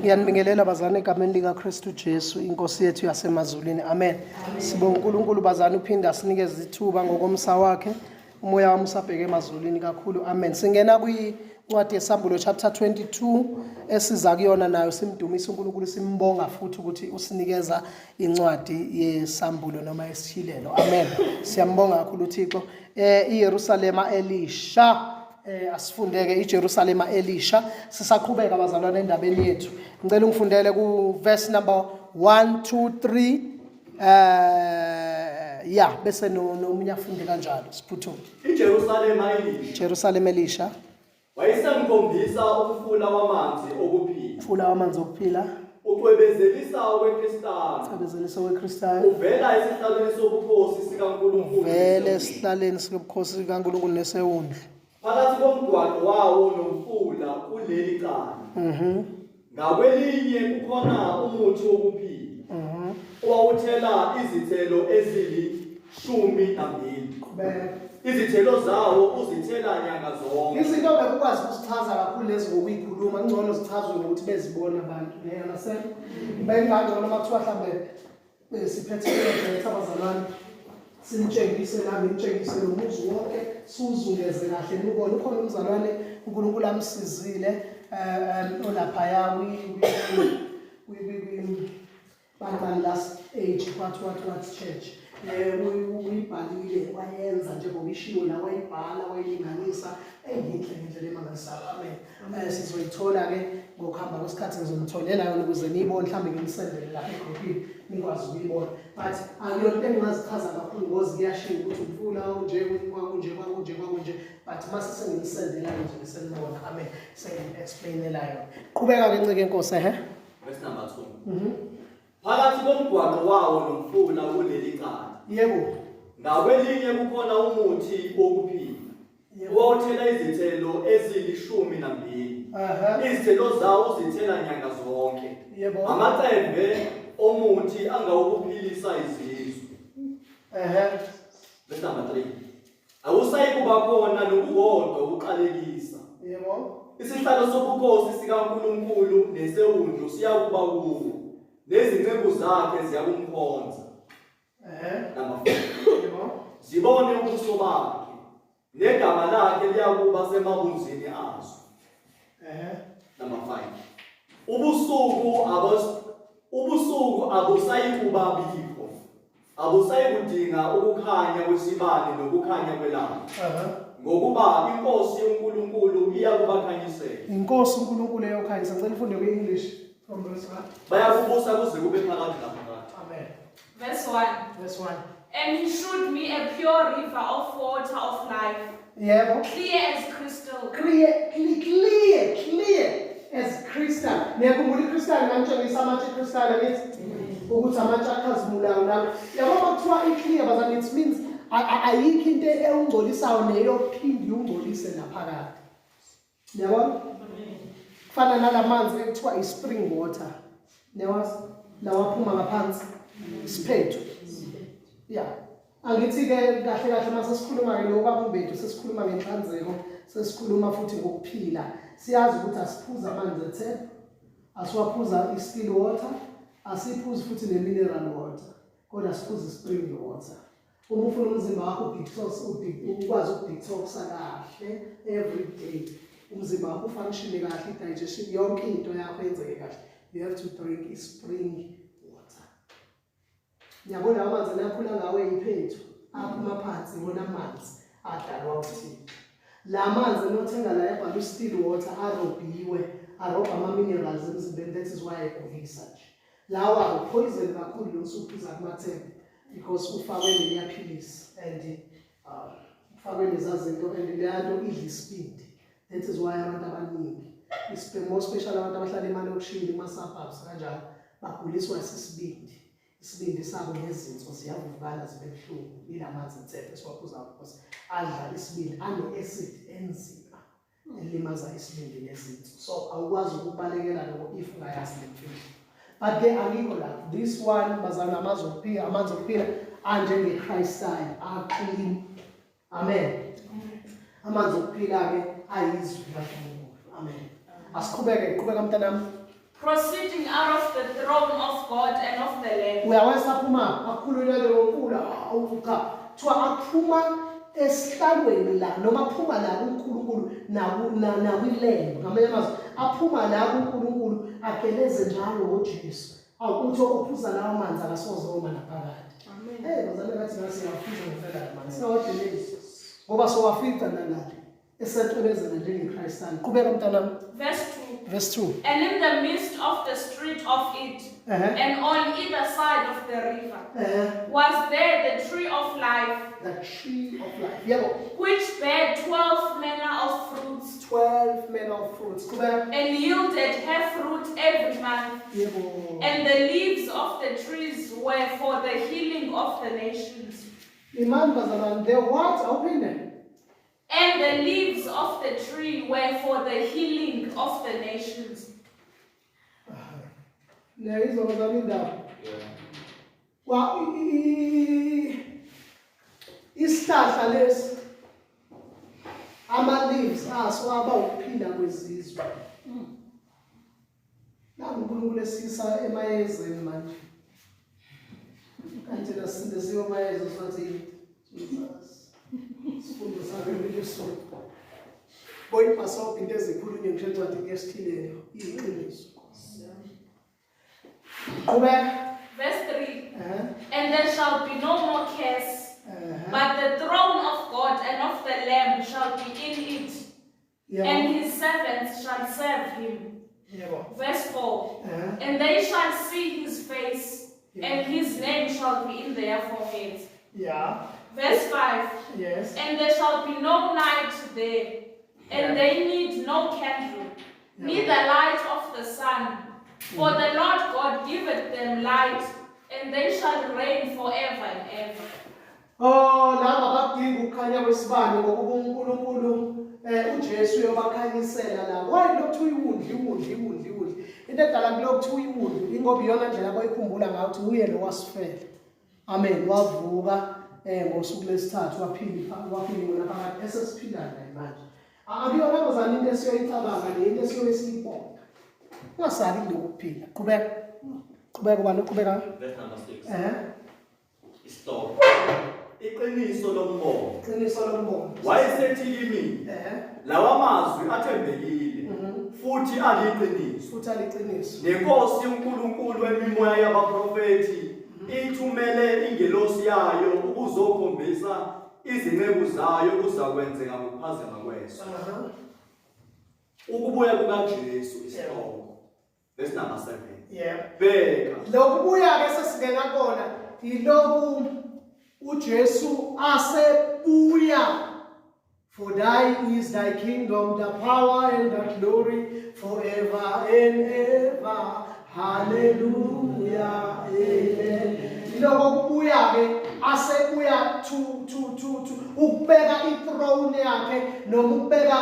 Ngiyanibingelela bazane egameni likaKristu Jesu inkosi yethu yasemazulwini. Amen. Sibonga uNkulunkulu bazane uphinda sinikeze ithuba ngokomsa wakhe. Umoya wami usabheke emazulwini kakhulu. Amen. Singena kwincwadi yeSambulo chapter 22 esiza kuyona nayo simdumisa uNkulunkulu simbonga futhi ukuthi usinikeza incwadi yeSambulo noma yesishilelo. Amen. Siyambonga kakhulu uThixo. iYerusalema elisha asifundeke iJerusalema elisha sisaqhubeka bazalwane endabeni yethu. Ngicela ungifundele ku verse number 1 2 3 bese nomunye afunde kanjalo siphuthuma. iJerusalema elisha. Jerusalem elisha Wayesamkhombisa umfula wamanzi okuphila. Umfula wamanzi okuphila. Ucwebezelisa okweKristana. Ucwebezelisa okweKristana. Uvela esihlalweni sobukhosi sikaNkulunkulu. Uvela esihlalweni sobukhosi sikaNkulunkulu nesewundlu. Phakathi komgwaqo wawo nomfula kuleli cala. Ngakwelinye kukhona umuthi wokuphila. Owawuthela izithelo ezili-12. Izithelo zawo uzithela nyanga zonke. Izinto bekukwazi ukusichaza kakhulu lezi ngokuyikhuluma ngcono zichazwe ngokuthi bezibona abantu. Ngiyana bengangcono makuthiwa mhlambe siphethe project abazalwane simtshengise nami ngitshengise lo muzi wonke suzungeze kahle nibone ukhona umzalwane uNkulunkulu amsizile olaphaya we last age what church uyibhalile wayenza njengoba ishiwo la wayibhala wayilinganisa eyinhle ngendlela emangalisayo. Amen. Sizoyithola ke ngokuhamba kwesikhathi ngizomtholela yona ukuze niyibone mhlambe nginisendele lapha egroupini nikwazi ukuyibona, but akuyona engingazichaza kakhulu ngozi kuyashiya ukuthi umfula kwakunje but mase senginisendela nje bese nibona. Amen. Sengiyexplainela yona. Qhubeka ke ncike inkosi verse number 2. Phakathi komgwaqo wawo nomfula kuleli cala. Yebo. Ngakwelinye kukhona umuthi wokuphila. Owawuthela izithelo ezili-12. Izithelo zawo zithela nyanga zonke. Yebo. Amacembe omuthi angawukuphilisa izizwe. Verse number 3. Awusayi kuba khona nokukodwa ukuqalekisa. Yebo. Isihlalo sobukhosi sikaNkulunkulu nesewundlu siyakuba kuwo. Nezinceku zakhe ziyakumkhonza. Number 4. Zibone ubuso bakhe. Negama lakhe liyakuba semabunzini azo. Number 5. Ubusuku abusayi kuba bikho. Abusayi kudinga ukukhanya kwesibane nokukhanya kwelanga. Ngokuba inkosi uNkulunkulu iyakubakhanyisela. Inkosi uNkulunkulu eyokhanyisa. Ngicela ufunde kwi-English from verse 1. Bayakubusa kuze kube phakathi laphakathi. Amen. Verse 1. And he showed me a pure river of water of life. Yebo. Clear as crystal. Clear as crystal. Niyakhumbula iCrystal ngangitshengisa amatshe eCrystal ngithi ukuthi amatshe akhazimulayo nawo. Yabo bakuthiwa i-clear bazana it means ayikho into engcolisayo neyophindi ungcolise naphakathi. Yabo? Kufana nalamanzi ekuthiwa i-spring water. Newazi lawa aphuma ngaphansi isiphethu. Yeah. Angithi ke kahle mase sikhuluma ke lokho bethu sesikhuluma ngenhlanzeko, sesikhuluma futhi ngokuphila. Siyazi ukuthi asiphuza amanzi ethe, asiwaphuza i-still water, asiphuzi futhi ne-mineral water, kodwa siphuza i-spring water. Uma ufuna umzimba wakho ukwazi ukudetoxa kahle every day, umzimba wakho ufunction kahle, i-digestion yonke into yakho yenzeke kahle, you have to drink i-spring water. Ngiyabona amanzi lakhula ngawe iphethu aphuma phansi ngona amanzi adalwa uthini. La manzi enothenga la yabhala still water arobha ama-minerals emzimbeni, that is why egulisa nje. Lawa poison kakhulu losuphuza kumathemba because ufakwe neyaphilisi and ufakwe nezazinto and leyanto idla isibindi. That is why abantu abaningi more special abantu abahlala emalokishini ema-suburbs kanjalo baguliswa isibindi. Isibindi sabo nezinso ziyavuvukala zibe buhlungu ilamanzi ethethe esiwaphuzayo because adla isibindi ane-acid enzima elimaza isibindi nezinso. So awukwazi ukubalekela lokho if ungayazi lemfihlo. But ke angikho la. This one bazana amanzi okuphila anjengeCrystal aqina. Amen. Amanzi okuphila ke ayizwi kaNkulunkulu. Amen. Asiqhubeke mntanami. proceeding out of the throne of God and of the Lamb. Uyawesa aphuma akhulunywa leyo nkulu awuka kuthiwa aphuma esihlalweni la noma aphuma la kuNkulunkulu nakwilembu ngamanye amazwi aphuma la kuNkulunkulu ageleze njalo ngoJesu akuthi ophuza lawo manzi akasoze oma naphakathi. Amen. Bazalwane bathi ngase ngafisa ngempela manje siyawadelezi ngoba sowafica nalali esetshebezela njengeChristana. Qhubeka mntanami. Verse 2. And in the midst of the street of it, and on either side of the river, was there the tree of life. The tree of life. Yebo. Which bare 12 manner of fruits. 12 manner of fruits. Qhubeka. And yielded her fruit every month. Yebo. And the leaves of the trees were for the healing of the nations. Iman bazalwane, the what? Open them. And the leaves of the tree were for the healing of the nations. There is another window. Well, isihlahla lesi ama leaves aso aba ukuphila kwezizwe. Nangu uNkulunkulu esisa emayezeni manje. Kanti nasindisiwe emayezeni sathi sifundo sakhe leso. Boy pasok into ezikhulunywe njengencwadi yesithilelo iyiqiniso. Verse 3. And there shall be no more curse, but the throne of God and of the Lamb shall be in it, and his servants shall serve him. Verse 4. And they shall see his face, and his name shall be in their foreheads. Verse 5. Yes. And there shall be no night there, and they need no candle, neither light of the sun. For the Lord God giveth them light, and they shall reign forever and ever. Oh, laba badinga ukukhanya kwesibane ngokuba uNkulunkulu uJesu uyobakhanyisela la. Why lokuthiwa iwundli. Into edala kulokuthiwa iwundli ingoba iyona ndlela abayikhumbula ngayo ukuthi uye lo wasifela. Amen. Wavuka ngosuku lesithathu waphila ngona phakathi esesiphilayo manje. Akuyona bazana into esiyoyicabanga le into esiyoyisibona. Ungasabi ngokuphila. Qhubeka ubani uqhubeka. Verse number 6. Stop. Iqiniso lombono. Wayesethi kimi. Lawa mazwi athembekile. Futhi aliqiniso. Nenkosi uNkulunkulu wemimoya yabaprofeti ithumele ingelosi yayo ukuzokhombisa izinceku zayo kuzakwenzeka ngokuphazima kweso. Ukubuya kukaJesu isihloko. Verse number 7. Bheka. Lokubuya ke sesingena kona yiloku uJesu asebuya. For thine is thy kingdom, the power and the glory forever and ever. Hallelujah. Amen. Loku kubuya ke asebuya to ukubeka ithrone yakhe noma ukubeka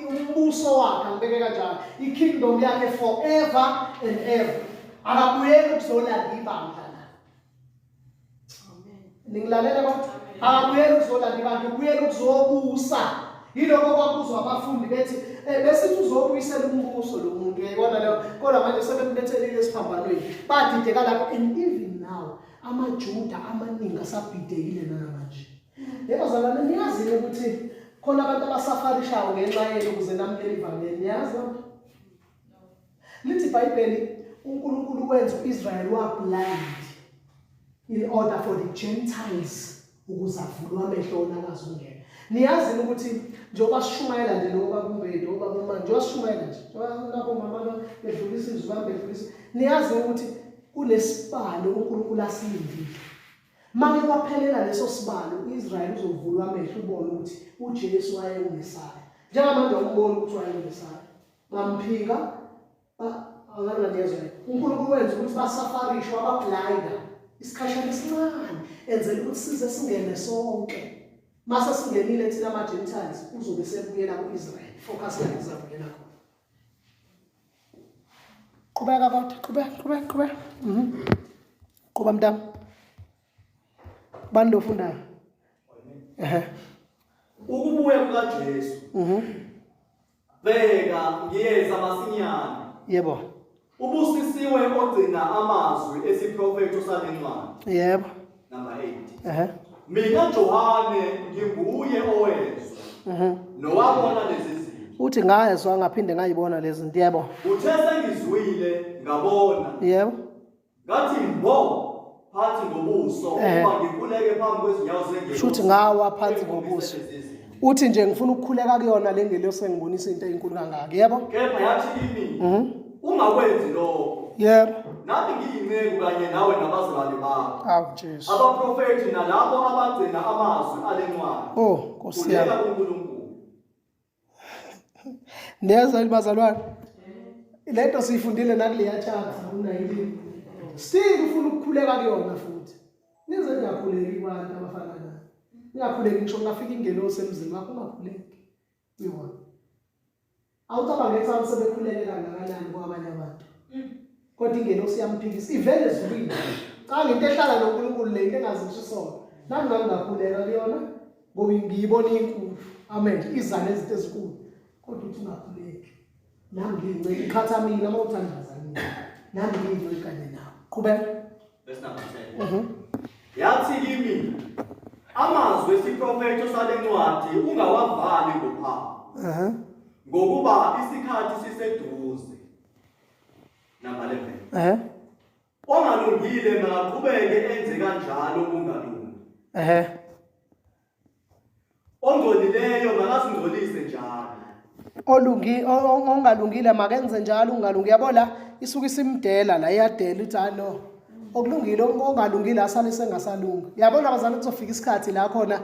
umbuso wakhe ngibeke kanjalo ikingdom yakhe forever and ever. Akabuyeli ukuzolanda ibandla la. Amen. Ningilalela kodwa akabuyeli ukuzolanda ibandla ubuyela ukuzobusa. Yiloko kwakuzwa abafundi bethi besithi uzobuyisela umbuso lo muntu uyayibona leyo kodwa manje sebembethelile esiphambanweni badideka lapho and even now amaJuda amaningi asabhidekile namanje. Yebazalwane niyazi ukuthi khona abantu abasafarishayo ngenxa yenu ukuze namukele ivangeli niyazi lapho. Lithi iBhayibheli uNkulunkulu wenza uIsrael wablind in order for the Gentiles ukuze avulwe amehlo onakazi ungena. Niyazi ukuthi njengoba sishumayela nje ngoba kumbedi ngoba kumanje njengoba sishumayela nje lapho mama bedlulisa izibambe bedlulisa niyazi ukuthi kunesibalo uNkulunkulu asindile. Manje kwaphelela leso sibalo uIsrael uzovulwa amehlo ubone ukuthi uJesu wayengumesaya. Njengamanje ukubona ukuthi wayengumesaya. Ngamphika angana ngezwe. uNkulunkulu wenza ukuthi basafarishwe abablinder isikhashana esincane enzela ukuthi size singene sonke. Mase singenile thina ama-Gentiles uzobe sebuyela ku-Israel. Focus la izabuyela khona. Qhubeka kodwa, qhubeka. Qhuba mntana. Bani lofundayo? Ukubuya kukaJesu. Bheka ngiyeza masinyane. Yebo. Ubusisiwe ogcina amazwi esiprofeto salencwadi. Yebo. Number 8. Mina Johane nginguye owezwa. Nowabona lezi zinto. Uthi ngayezwa ngaphinde ngayibona lezi zinto. Yebo. Uthe sengizwile ngabona. Yebo. Ngathi mbo phansi ngobuso uma ngikhuleke phambi kwezinyawo zengelo. Shuthi ngawa phansi ngobuso. Uthi nje ngifuna ukukhuleka kuyona le ngelo sengibonisa into ezinkulu kangaka. Yebo. Kepha yathi kimi. Ungakwenzi lokho. Yebo. Nathi ngiyinceku kanye nawe nabazalwane bakho. Awu Jesu. Abaprofeti nalabo abagcina amazwi alencwadi. Oh, Nkosi yami. Kuleka kuNkulunkulu. Niyazali bazalwane. Lento siyifundile nakuleya chapter ku-19. Still ufuna ukukhuleka kuyona futhi. Nize ningakhuleki abantu abafana nayo. Ningakhuleki ngisho ngafika ingelosi emzini wakho ungakhuleki. Uyibona. Awucabanga ngethi sebekhuleke kangakanani kwabanye abantu. Kodwa ingelosi yamphikisa ivele ezulwini. Cha ngento ehlala noNkulunkulu le into engazisisona. Nami ngingakhuleka kuyona ngoba ngiyibona inkulu. Amen. Izana ezinto ezinkulu. Kodwa uthi ungakhuleki. Nami ngiyinceke ikhatha mina mawuthandaza mina. Nami ngiyinceke kanye nawe. Qhubeka. Verse number 10. Yathi kimi amazwi esiprofeto salencwadi ungawavali ngophawu. Ngokuba isikhathi siseduze. Number 11. Ongalungile makaqhubeke enze kanjalo kungalungi. Ongcolileyo makazingcolise njalo. Ongalungile makenze njalo ungalungi. Yabo la isuke isimdela la iyadela uthi no. Okulungile ongalungile asale sengasalunga. Yabona abazali kuzofika isikhathi la khona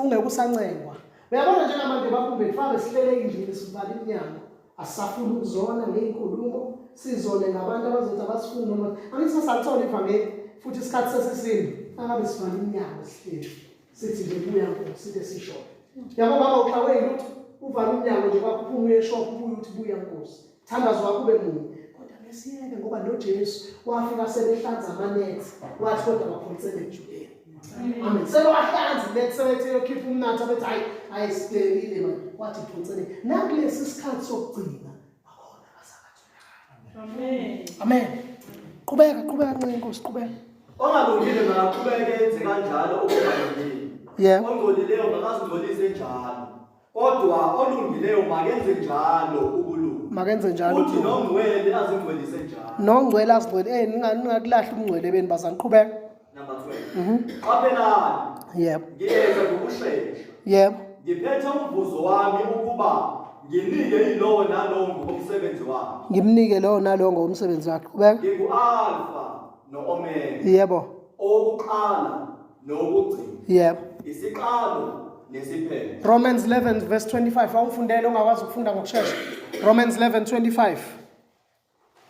ungeke usancengwa. Uyabona njengamanje bafumbe fake sihlele endlini sivala iminyango. Asafuna ukuzona ngeinkulumo, sizone ngabantu abazothi abasifuna noma angithi sasalithola ivangeli futhi isikhathi sesisini angabe sivala iminyango sihlele. Sithi nje buya Nkosi sithi sisho. Yabo baba uxawe lutho uvala iminyango nje kwakuphuma uye shop ubuye uthi buya Nkosi. Thandazo wakho kube munye. Kodwa besiyeke ngoba noJesu wafika sebehlanza amanethi wathi kodwa baphonsele eJudea. Amen. Sebahlanza bethe yokhipha umnatha bethi ayisidelile manje wathi phonsele. Nakulesi sikhathi sokugcina bakhona basakathula. Amen. Amen. Qhubeka ncane Nkosi qhubeka. Ongalungile makaqhubeke enze kanjalo okungalungile. Yebo. Ongcolileyo makazingcolise njalo. Kodwa olungileyo makenze njalo ukulunga. Makenze njalo. Uthi nongcwele azingcwelise njalo. Nongcwele azingcwele ningakulahla umngcwele beni bazani qhubeka. Number 12. Qaphelani. Yebo. Ngiyeza ngokushesha. Yebo. Ngiphethe umvuzo wami ukuba nginike ilowo nalowo ngomsebenzi wakhe. Ngimnike lowo nalowo ngomsebenzi wakhe. Qhubeka. Ngingu-Alpha no-Omega. Yebo. Owokuqala nowokugcina. Yebo. Isiqalo nesiphelo. Romans 11 verse 25 awufundele ongakwazi ukufunda ngokusheshsha. Romans 11:25.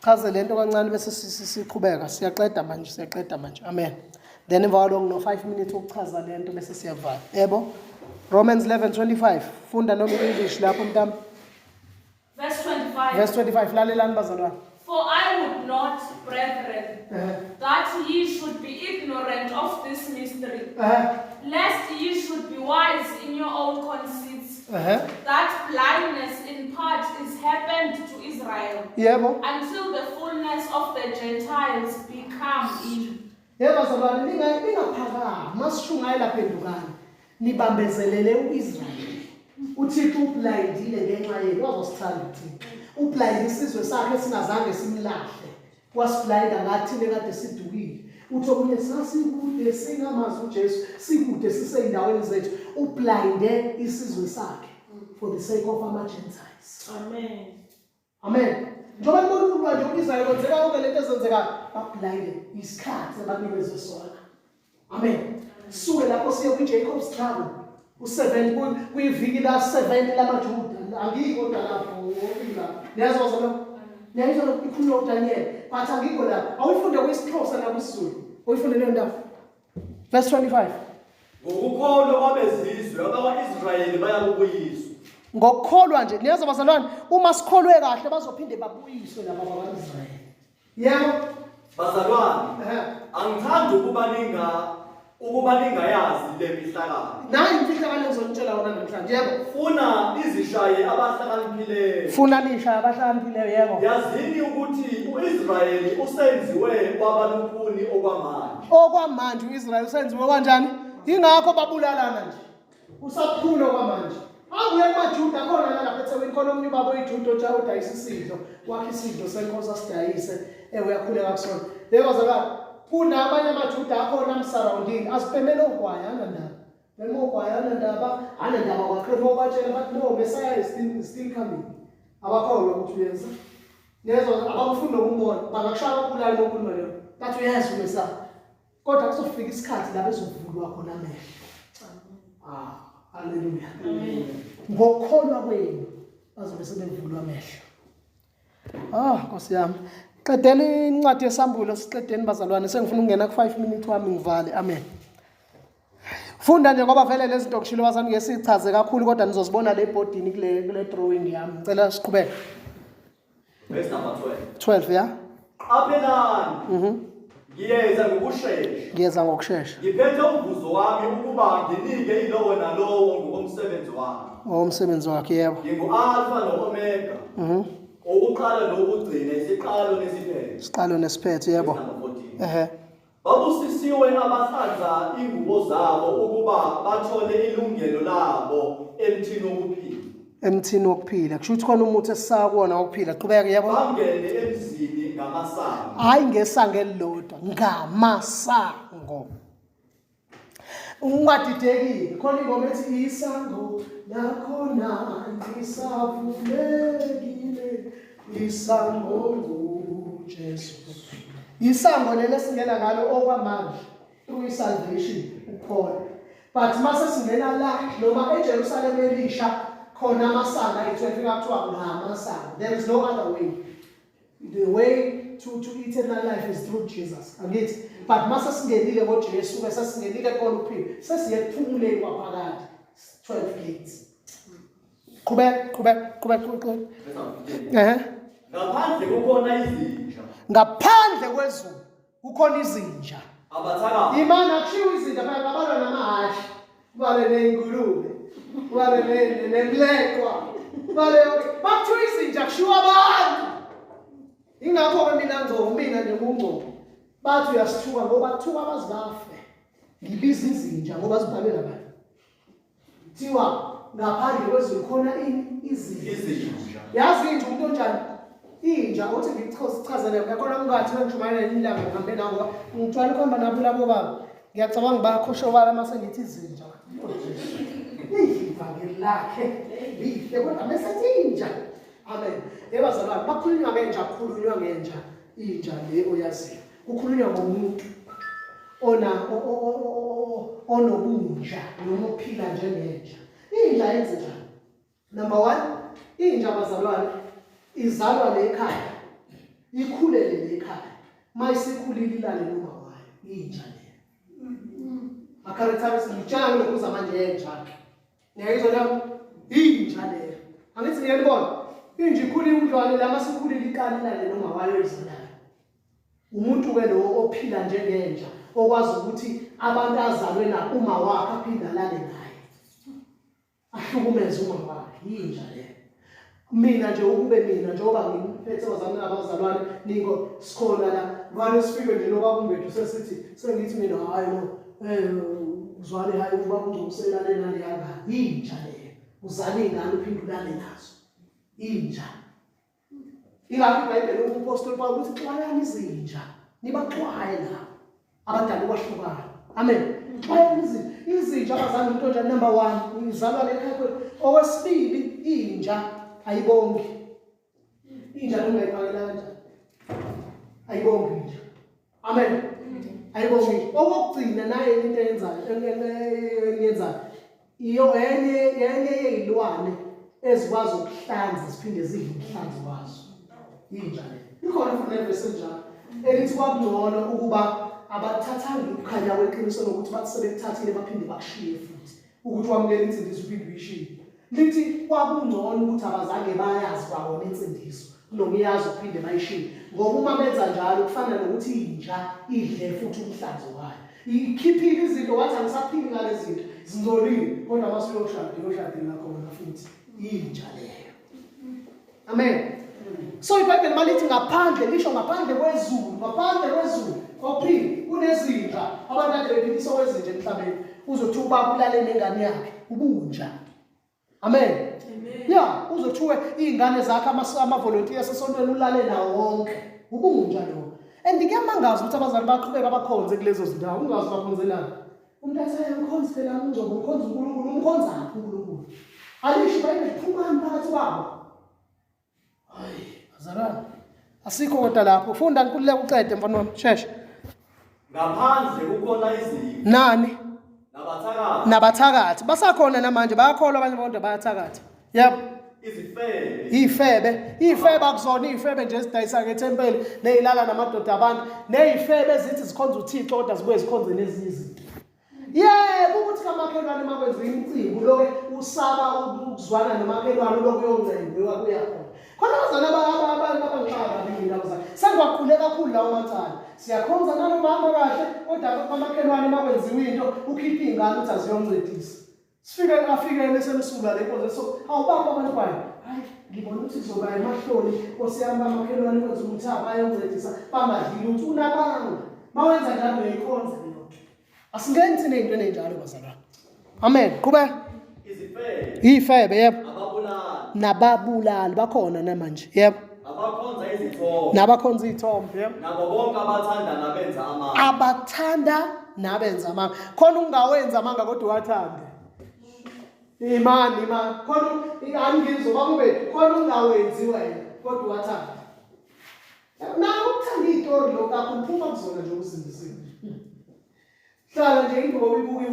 Chaze lento kancane bese siqhubeka siyaqeda manje. Amen. Then emva kwalokho no 5 minutes ukuchaza lento bese siyavala. Yebo. Romans 11:25 funda noma English lapho mntamba. Verse 25. Verse 25 lalelani bazalwane. For I would not, brethren, that ye should be ignorant of this mystery, lest ye should be wise in your own conceits, that blindness in part is happened to Israel, Yebo. until the fullness of the Gentiles be come in. Yebo bazalwane ningaphakama masishungaye lapha endukani nibambezelele uIsrael. UThixo ublindile ngenxa yenu wazosithanda uThixo. Ublind isizwe sakhe singazange simlahle. Wasiblinda ngathi lekade sidukile. Uthi okunye sasikude singamazi uJesu, sikude siseyindaweni zethu. Ublinde isizwe sakhe for the sake of our Gentiles. Amen. Amen. Njoba libona nje uIsrael kwenzeka yonke lento ezenzeka bablinde isikhathi abanikezwe sona. Amen. Suke lapho siye kuJacob's trouble. U7 kuyiviki la 7 lamaJuda. Angikho lapho ngofika. Niyazwa lokho? Niyazwa ikhulunywa uDaniel. But angikho lapho. Awufunde kwesiXhosa nakusiZulu. Uyifunde le ndawo. Verse 25. Ngokukholwa kwabezizwe abakwa-Israyeli bayakubuyiswa. Ngokukholwa nje niyazwa bazalwane uma sikholwe kahle bazophinde babuyiswe laba bakwa-Israyeli. Yebo. Bazalwane, angithandi ukuba ukuba ningayazi le mfihlakalo. Nayi imfihlakalo engizonitshela wona namhlanje. Yebo. Funa izishaye abahlakaniphileyo. Funa lisha abahlakaniphileyo yebo. Yazini ukuthi uIsrayeli usenziwe wabalukhuni okwamanje. Okwamanje uIsrael usenziwe kanjani? Ingakho babulalana nje. Usaphula kwamanje. Abuye kumaJuda khona lapha eThekwini khona omnye babo iJuda otsha udayisa isidlo, wakhe isidlo senkosi asidayise, uyakhuleka kusona. Yebo zaka kunabanye amaJuda akhona amsurrounding asipemele ogwaya anandaba. Bema ogwaya anandaba, anandaba kwakho batshela bathi no Messiah is still coming. Abakholwa ukuthi uyenza. Yezo abakufunda ukumbona, bangakushaya kakhulu ngokukhuluma leyo. Bathi uyazi uMessiah. Kodwa kuzofika isikhathi lapho ezovulwa khona amehlo. Hallelujah. Amen. Ngokholwa kwenu bazobe sebevulwa amehlo. Nkosi yami. Qedela incwadi yesambulo siqedeni bazalwane sengifuna ukungena ku5 minutes wami ngivale. Amen. Funda nje ngoba vele lezi zinto kushilo bazami ngesichaze kakhulu kodwa nizozibona le boardini kule drawing yami. Ngicela siqhubeke. Verse number 12 ya. Qaphelani. Ngiyeza ngokusheshsha. Ngiphethe umvuzo wami ukuba nginike ilowo nalowo ngokomsebenzi wakhe. Umsebenzi wakhe yebo. Ngingu-Alpha no-Omega. Okuqala nokugcina isiqalo nesiphetho. Isiqalo nesiphetho yebo. Babusisiwe abahlanza ingubo zabo ukuba bathole ilungelo labo emthini wokuphila. Emthini wokuphila. Kusho ukuthi khona umuthi esisakona wokuphila. Qhubeka yebo. Bangene emzini ngamasango. Hayi ngesango elilodwa, ngamasango. Ungadidekile khona ingoma ethi isango nakhona ngisavulekile isango nguJesu. Isango lelo singena ngalo okwamanje through salvation ukhona. But mase singena la noma eJerusalem elisha khona amasango ayi-12 kuthiwa ngamasango. There is no other way. The way to eternal life is through Jesus. Angithi but mase singenile ngoJesu bese singenile khona ukuphila sesiye ekuphumuleni kwaphakade 12 gates. Qhubeka. Ngaphandle kukhona izinja. Ngaphandle kwezulu kukhona izinja. Abathakazi. Imana kushiwo izinja bayabalwa namahashi. Kubale nengulube. Kubale nemlekwa. Kubale bakuthiwa izinja kushiwo abantu. Ingakho mina nje kungcobo. Bathi uyasithuka ngoba kuthiwa abazibafe. Ngibiza izinja ngoba zibhalwe lapha. Kuthiwa ngaphandle kwezulu khona izinja. Yazi nje umuntu onjani? Inja uthi ngichazele yakhona ungathi wengishumayela ilanga ngihambe nawo ngoba ngithwala ukuhamba nabo labo baba. Ngiyacabanga bakhoshovala mase ngithi izinja. Ivangeli lakhe lihle kodwa mesethi inja. Amen. Ebazalwane bakhulunywa ngenja kukhulunywa ngenja inja le oyaziyo. Kukhulunywa ngomuntu onobunja noma ophila njengenja. Inja yenze njani? Number 1, inja bazalwane izalwa le ekhaya. Ikhulele le ekhaya. Mayisikhulile ilale noma wayo inja le. Akharetharisi ngitshela lokuzama manje yenja. Ngiyayizona inja le. Angithi ngiyalibona. Inja ikhulile udlwane la masikhulile ikali ilale noma wayo izalayo. Umuntu ke lo ophila njengenja okwazi ukuthi abantu azalwe na uma wakhe aphinda lale naye. Ahlukumeze uma wakhe inja le. Mina nje ukube mina njengoba ngiphethe bazalwane abazalwane ningo sikhona la ngane sifike nje nobakumbethu sesithi sengithi mina hayi no uzwane hayi uba ungcoselane nale yanga inja le. Uzale ingane uphindulane nazo. Inja. Ingakho iBhayibheli umpostoli Paul uthi xwayani izinja nibaxwaye la abadala kwahlukana. Amen. Xwayani izinja abazali umuntu onjani number 1 izalwa lekhaya. Okwesibili inja ayibongi. Inja noma iphakela kanjani? Ayibongi inja. Amen. Ayibongi. Okugcina naye into eyenzayo iyo enye yezilwane ezikwazi ukuhlanza siphinde zidle umhlanzi wazo. Inja le. Ikhona futhi verse njalo. Elithi kwakungcono ukuba abathathanga ukukhanya kweqiniso lokuthi bathi sebekuthathile baphinde bakushiye futhi. Ukuthi wamukela insindiso uphinde uyishiye. Lithi kwakungcono ukuthi abazange bayazi kwabona insindiso. Nokuyazi uphinde bayishiye. Ngoba uma benza njalo kufana nokuthi inja idle futhi umhlanzi wayo. ikhiphile izinto wathi angisaphili ngale zinto zingcolile kodwa mase uyoshadela khona futhi inja leyo. Amen. So iBhayibheli malithi ngaphandle lisho ngaphandle kwezulu ophili kunezinja abantu ade bephikisa kwezinja emhlabeni uzothi ubaba ulale nengane yakhe ubunja. Amen. Yeah, uzothuwe izingane zakhe ama-volunteers esontweni ulale nawo wonke ubunja lo. And ngiyamangaza ukuthi abazali baqhubeka bakhonze kulezo zindawo ungazi bakhonzelana. Umuntu athi ayamkhonza phela unzobe ukhonza uNkulunkulu umkhonza aphi uNkulunkulu? Alisho iBhayibheli phumani phakathi kwabo. Hayi, azalwana. Asikho kodwa lapho. Ufunda nkululeka ucede mfana wami. Sheshe. Ngaphandle kukhona izimo. Nani? Nabathakathi. Basakhona namanje bayakholwa abanye abantu bayathakatha. Yebo. Izifebe akuzona izifebe nje esidayisa ngeThempeli nezilala namadoda abantu nezifebe ezithi zikhonza uThixo kodwa zibuye zikhonze nezinye izinto. Yebo ukuthi kamakhelwane makwenza imicimbi loke usaba ukuzwana nomakhelwane loku yoncengo kuyakhona. Khona abazana abantu abangiqala mina bazana. Sengwaqhule kakhulu lawo mathana. Siyakhonza nanomama kahle kodwa kamakhelwane makwenziwa into ukhipha ingane uthi aziyoncedisa. Afike semsuka le nkonzo so awubaba abantwana hayi ngibona ukuthi kuzoba emahloni osiyamba amakhelwane kwenza umthaba ayoncedisa bangadlili ukuthi unabanga mawenza njalo uyayikhonza lento asingeni thina into enenjalo bazalwane. Amen. Qhubeka. Izifebe yebo. Nababulali bakhona namanje yebo. Nabakhonza izithombe yebo. Nabo bonke abathanda nabenza amanga khona ungawenza amanga kodwa uwathande. Imani khona angizoba kube khona ungawenzi wena kodwa uwathanda. Nawe ukuthanda izitori lo kakhulu kuzona nje ukusindisile. Hlala nje into ubuke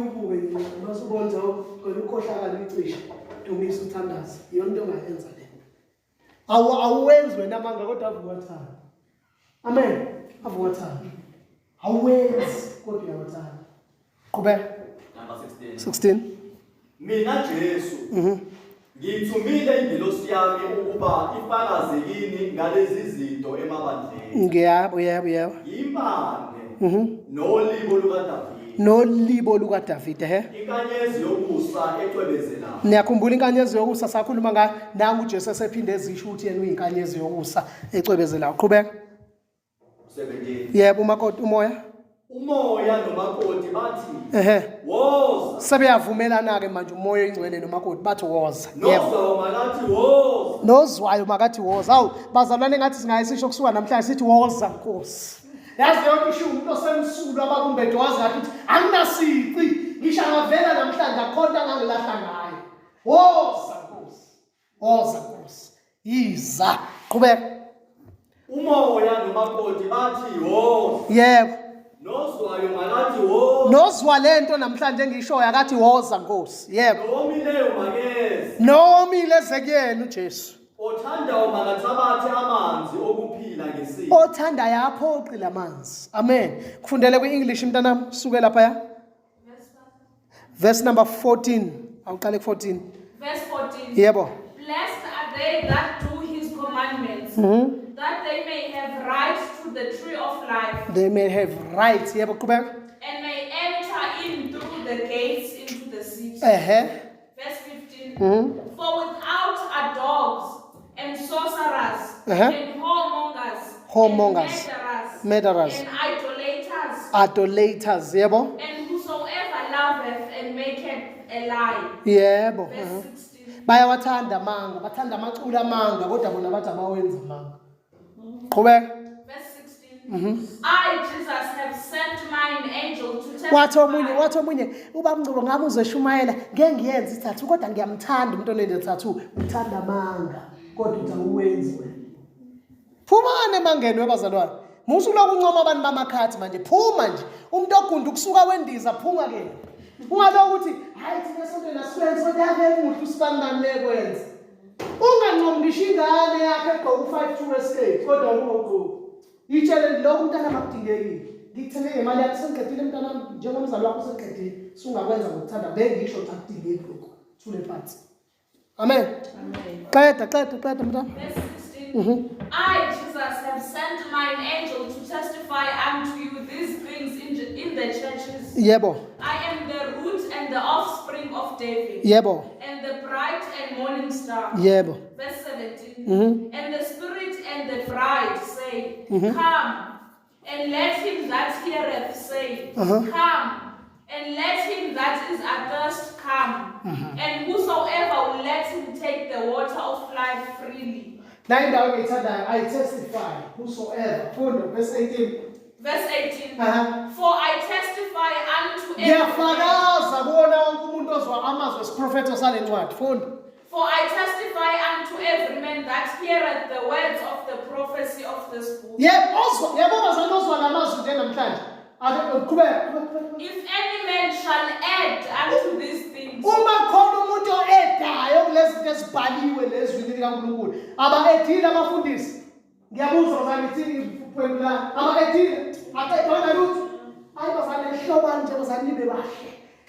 masubonza ukhohlakala icishe dumisa uthandaza iyona into ongayenza le. Awuwenzi wena amanga kodwa avukathanda. Amen. Avukathanda. Awuwenzi kodwa uyawathanda. Qhubeka. Number 16. Mina Jesu ngithumile ingelosi yami ukuba ifakaze kini ngalezi zinto emabandleni. Yebo. Impande nolibo lukaDavide inkanyezi yokusa ecwebezelayo. Niyakhumbula inkanyezi yokusa sakhuluma ngayo nangu uJesu esephinde ezisho ukuthi yena uyinkanyezi yokusa ecwebezelayo. Qhubeka. 17. Yebo umakoti Umoya nomakoti bathi woza. Sebeyavumelana ke manje umoya oyingcwele nomakoti bathi woza. Yebo. Makathi woza. Nozwayo makathi woza. Awu bazalwane ngathi singayisisho kusuka namhlanje sithi woza Nkosi. Yazi yonke isho umuntu osemsulu abakumbedo wazi ngathi anginasici ngisho angavela namhlanje akhona angangilahla ngayo. Woza Nkosi. Iza. Qhubeka. Umoya nomakoti bathi woza. Yebo. Nozwayo makathi woza. Nozwa lento namhlanje engishoyo akathi woza Nkosi. Yebo. Nomileyo makeze. Nomile zekuyena uJesu. Othandayo makathabathe amanzi okuphila ngesimo. Othanda yaphoqila amanzi. Amen. Kufundele kwi-English mntanami suke lapha ya. Verse number 14. Awuqale ku14. Verse 14. Yebo. Blessed are they that do his commandments, that they may have right to the tree of life. They may have right. Yebo qhubeka. And may enter in through the gates into the city. Verse 15. For without are dogs and sorcerers and whoremongers and murderers and idolaters. Idolaters. Yebo. And whosoever loveth and maketh a lie. Yebo. Verse 16. Bayawathanda amanga, bathanda amacula amanga kodwa bona bathi abawenza amanga. Qhubeka. Verse 16. I, Jesus, have sent mine angel to testify. Wathi omunye ubaba Mngcobo ngabe uzeshumayela ngeke ngiyenze ithathu kodwa ngiyamthanda umuntu onende thathu uthanda amanga kodwa uthi awuwenzi wena. Phumane emangeni webazalwane. Musu lokuncoma abantu bamakhathi manje phuma nje. Umuntu ogunda ukusuka wendiza phunga ke. Ungalo ukuthi hayi thina sontweni asikwenzi kodwa yake umuntu usibangani lekwenza. Unganqomi ngisho ingane yakhe egqoka u52 escape kodwa ungogqoki. Yitshele lokho umntana makudingekile. Ngikuthele ngemali yakhe sengiqedile umntana njengomzali wakho sengiqedile. Sungakwenza ngokuthanda bengisho ukuthi akudingeki lokho. Thule phansi. Amen. Qeda mntana. Verse 16. I, Jesus, have sent mine angel to testify unto you these things in the churches. Yebo. I am the root and the offspring of David. Yebo. And the bright and morning star. Yebo. Verse 17. Mhm. And the Spirit and the bride say, Mhm. Come. And let him that heareth say, Come. And let him that is athirst come. And whosoever will let him take the water of life freely. Now in that way, I testify, whosoever. Verse 18. Verse 18. Uh-huh. For I testify unto every Ngiyafakaza kuona wonke umuntu ozwa amazwi esiprofeto sale ncwadi. Funda. For I testify unto every man that heareth the words of the prophecy of this book. Yebo bazalwane ozwa lamazwi njengamhlanje. Qhubeka. If any man shall add unto these things. Uma khona umuntu oedayo kulezi zinto ezibhaliwe lezwini likaNkulunkulu. Aba-edile abafundisi. Ngiyabuza bazalwane ithini pwemla. Aba-edile. Aqedwa lutho. Hayi bazalwane hlobani nje bazalwane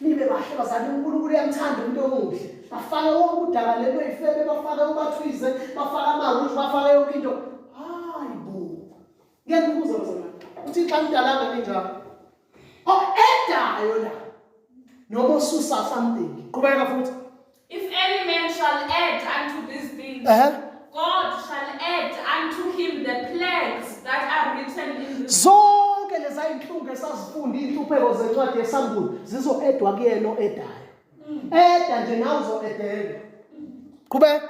nibe bahle bazalwane uNkulunkulu uyamthanda umuntu omuhle. Bafaka wonke udaba lento eyifebe bafaka ubathwize bafaka amaruthi bafaka yonke into. Hayibo. Ngiyakubuza bazalwane. Uthi xa umdalanga ninjalo. Edayo la. Noma ususa something. Qhubeka futhi. If any man shall add unto these things, God shall add unto him the plagues that are written in the zonke leza inhlungu esazifunda inhlupheko zencwadi yesambulo zizo-edwa kuyena oedayo. Eda nje nawe uzo-edela. Qhubeka.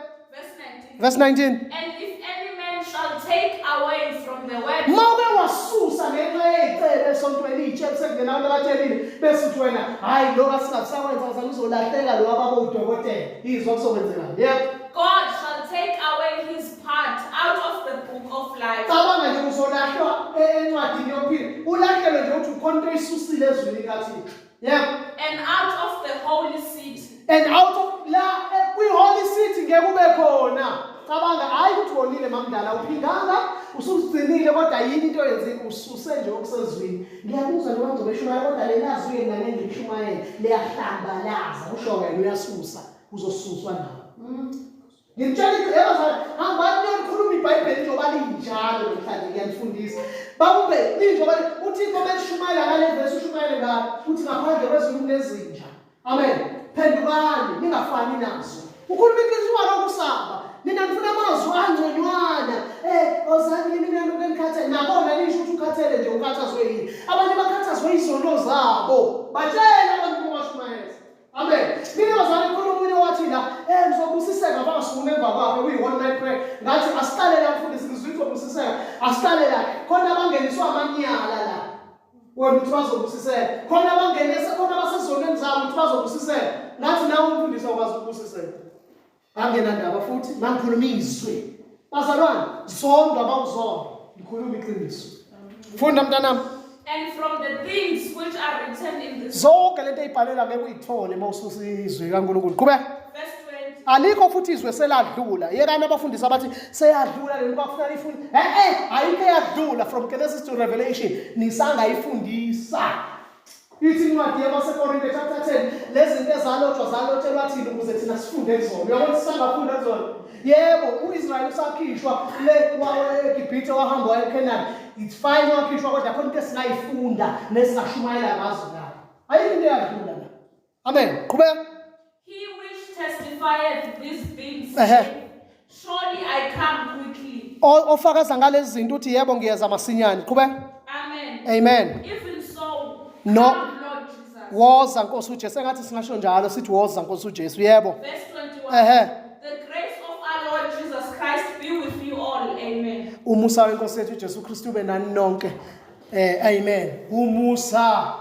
Verse 19. And if any man shall take away from the word, Mawuke wasusa ngenxa yey'cebe esontweni iy'tshebo sekungenabantu abatshelile bese uthi wena hhayi lokhu asingakusakwenza bazalwane uzolahleka lo wababa udokotela izwa kuzokwenzekani. Yebo. God shall take away his part out of the book of life. Cabanga nje uzolahlwa encwadini yokuphila. Ulahlelwe nje uthi ukhona into oyisusile ezwini likaThixo. Yebo. And out of the holy city. And out of la kwi-holy city ngeke kube khona. Cabanga hayi ukuthi wonile mamdala uphinganga usuzigcinile kodwa yini into yenzile ususe nje okusezwini. Ngiyabuza noma ngizobe eshumayela kodwa lenazi uyena nengikushumayela liyahlambalaza usho wena uyasusa uzosuswa nawe. Ngitshela bazalwane hambani niyokhuluma iBhayibheli njengoba linjalo namhlanje ngiyanifundisa. Babube linjengoba uThixo belishumayela ngale verse ushumayele ngayo uthi ngaphandle kwezulu lezinja. Amen. Phendukani ningafani nazo. Ukhuluma iqiniso lokusaba. Mina ngifuna amazwi angconywana. Ozani mina ngikhathele nabona nisho ukuthi ukhathele nje ukhathazwe yini. Abantu bakhathazwe izono zabo. Batshela abantu bomashumayela. Amen. Mina bazalwane khona umunye wathi la ngizobusiseka abasifuna emva kwakhe kuyi-one night prayer. Ngathi asiqale la mfundisi ngizobusiseka. Asiqale la khona abangeniswa amanyala la. Wena uthi bazobusiseka. Khona abangenisa khona abasezonweni zabo uthi bazobusiseka. Ngathi nawe umfundisi awukwazi ukubusiseka. Angenandaba futhi mangikhuluma izwi. Bazalwane zondwa abawuzondwa. Ngikhuluma iqiniso. Funda mntanami. And from the things which are written in this zonke lento eyibhalela ngeke uyithole mawususa izwi kaNkulunkulu. Qhubeka. verse 20. Alikho futhi izwi seladlula. Yekani abafundisi abathi seyadlula lento bafuna ifundi. Ayikho eyadlula from Genesis to Revelation. Nisangayifundisa. Ithi incwadi yabaseKorinte chapter 10 lezi zinto ezalotshelwa thina ukuze thina sifunde kuzona. Uyabona sisangafunda kuzona. Yebo uIsrael usakhishwa le wayeGibhithe wahamba waya eKenani. It's fine wakhishwa kodwa khona into esingayifunda nesingashumayela ngazo la. Ayikho into eyadlula la. Amen. Qhubeka. He which testifieth these things, surely I come quickly. Ofakaza ngalezi zinto uthi yebo ngiyeza masinyane. Qhubeka. Amen. Amen. Even so, No. come, Lord Jesus. Woza Nkosi uJesu. Engathi singasho njalo sithi woza Nkosi uJesu. Yebo. Verse 21. The grace of our Lord Jesus Christ be with you all. Amen. Umusa weNkosi yethu uJesu Kristu ube nani nonke. Amen. Umusa.